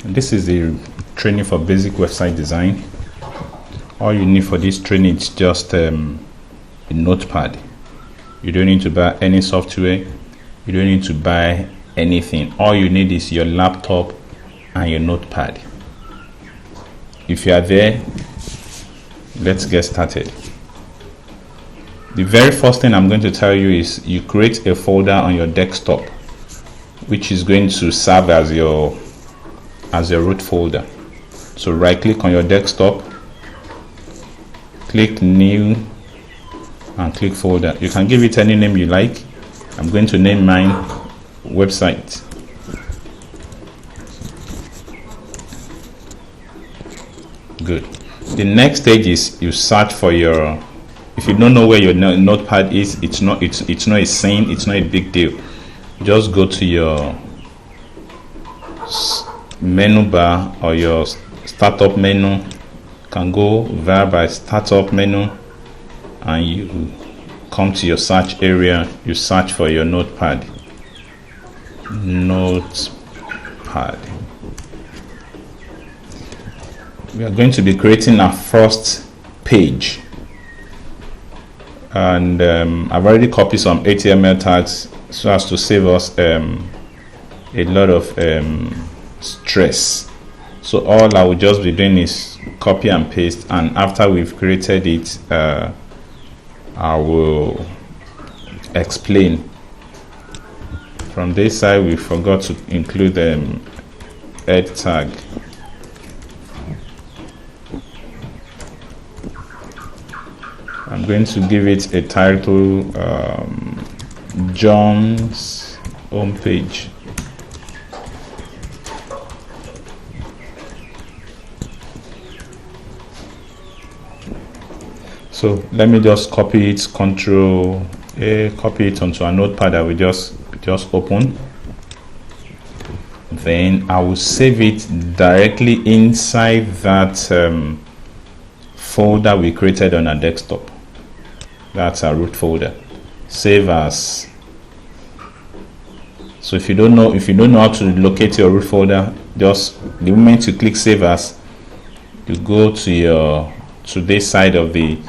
This is the training for basic website design. All you need for this training is just a notepad. You don't need to buy any software. You don't need to buy anything. All you need is your laptop and your notepad. If you are there, let's get started. The very first thing I'm going to tell you is you create a folder on your desktop, which is going to serve as your root folder. So right click on your desktop, click new, and click folder. You can give it any name you like. I'm going to name mine website. Good. The next stage is you search for your, if you don't know where your notepad is, it's not a sin, it's not a big deal. Just go to your menu bar or your startup menu. You can go there by startup menu and you come to your search area. You search for your notepad. We are going to be creating our first page, and I've already copied some HTML tags so as to save us a lot of stress. So all I will just be doing is copy and paste, and after we've created it, I will explain. From this side, we forgot to include the head tag. I'm going to give it a title, John's homepage. So let me just copy it, Control A, copy it onto a notepad that we just open. Then I will save it directly inside that folder we created on our desktop. That's our root folder. Save as. So if you don't know how to locate your root folder, just the moment you click save as, you go to this side of the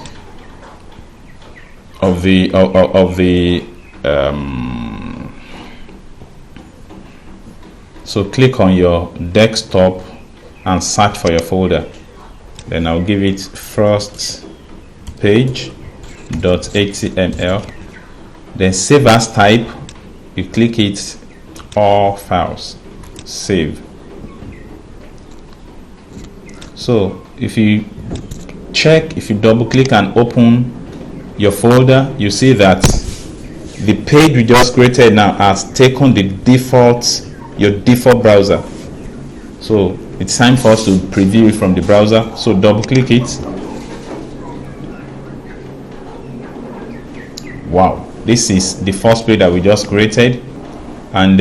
so click on your desktop and search for your folder. Then I'll give it first page.html. Then save as type. You click it, all files, save. So if you double click and open your folder, you see that the page we just created now has taken your default browser. So it's time for us to preview it from the browser. So double click it. Wow, this is the first page that we just created, and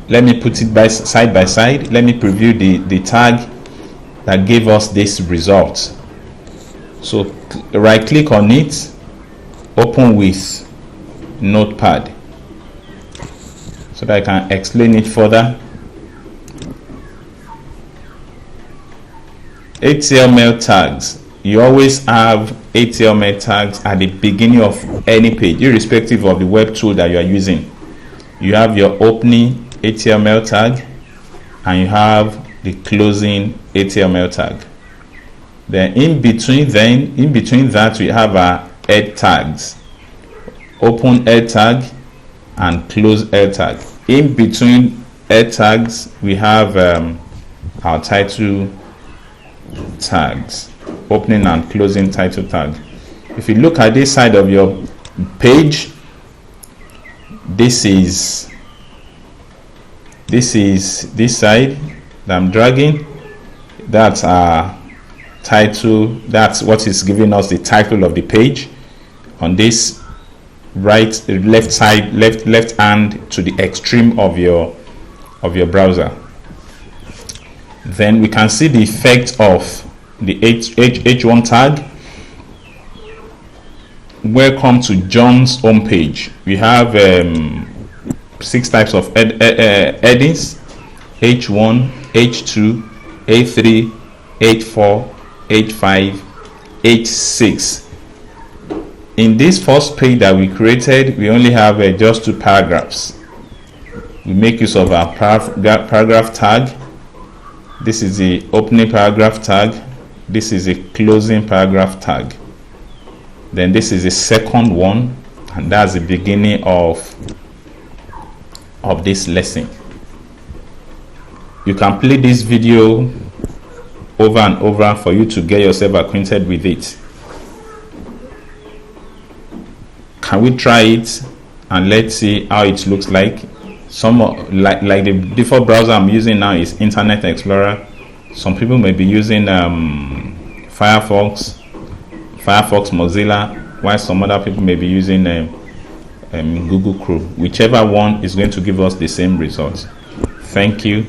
let me put it side by side. Let me preview the tag that gave us this result. So right click on it, open with notepad, so that I can explain it further. HTML tags. You always have HTML tags at the beginning of any page, irrespective of the web tool that you are using. You have your opening HTML tag and you have the closing HTML tag. Then in between that we have our head tags. Open head tag and close head tag. In between head tags we have our title tags, opening and closing title tag. If you look at this side of your page, this is this side that I'm dragging. That's our title. That's what is giving us the title of the page. On this left hand to the extreme of your browser. Then we can see the effect of the H1 tag. Welcome to John's homepage. We have 6 types of headings: H1, H2, H3, H4, H5, H6. In this first page that we created, we only have just 2 paragraphs. We make use of our paragraph tag. This is the opening paragraph tag. This is a closing paragraph tag. Then this is the second one, and that's the beginning of this lesson. You can play this video over and over for you to get yourself acquainted with it. Can we try it and let's see how it looks like? Some like the default browser I'm using now is Internet Explorer. Some people may be using Firefox, Mozilla, while some other people may be using Google Chrome. Whichever one is going to give us the same results. Thank you.